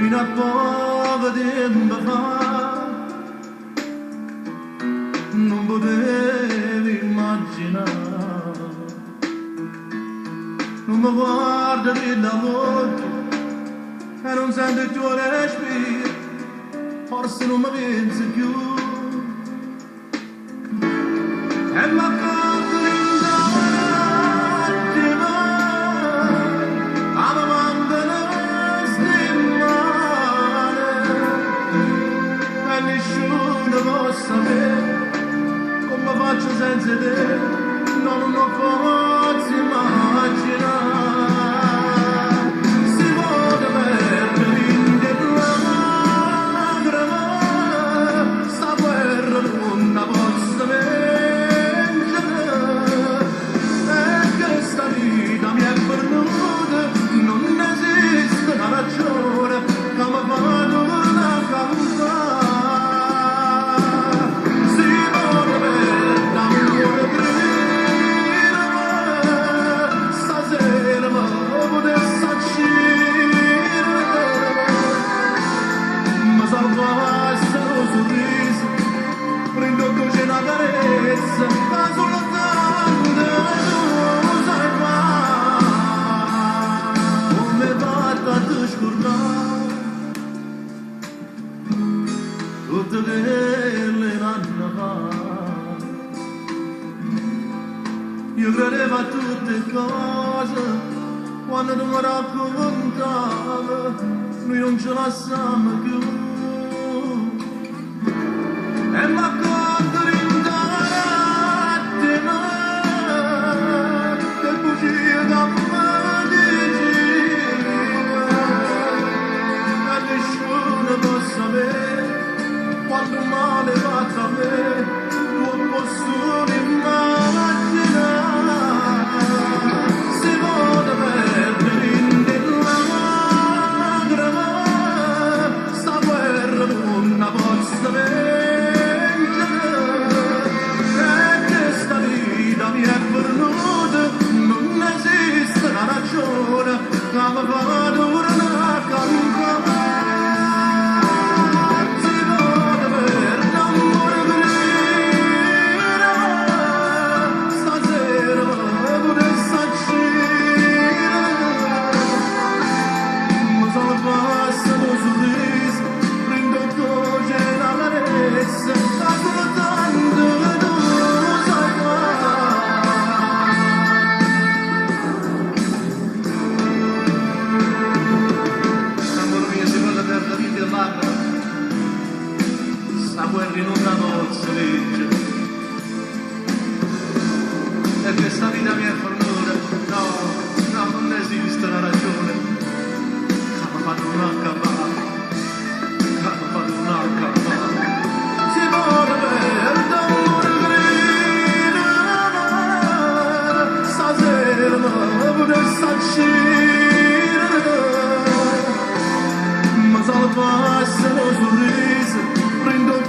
fino a poco tempo fa non potevi immaginare, non mi guardi più dall'occhio e non sento il tuo respiro, forse non mi pensi più e mi accanto in attimo alla mandana stimmare e nessuno può sapere come faccio senza te, no, non lo posso immaginare. Si vuole perdere in te lacrime, sta guerra non la posso vincere, e che sta vita mi è perduta, non esiste una ragione che mi fa tornare a cantare. Tutte quelle l'anno fa io credevo a tutte cose quando tu mi raccontavi noi non ce la siamo più e mi accorgo in attimo che bugie da me dicevi e nessuno può sapere quando male fatto a me, non posso immaginare, si vuole perdere in te lacrime, sta guerra non la posso vincere, e che sta vita mi è perduta, non esiste una ragione che mi fa tornare a cantare. Guerra non la posso vincere e questa vita mi è fornuta, no, no, non esiste una ragione che mi fa non accampare, che mi fa non accampare. Si vuole perdere stasera mi potessi uscire ma se lo passano sorriso prendo il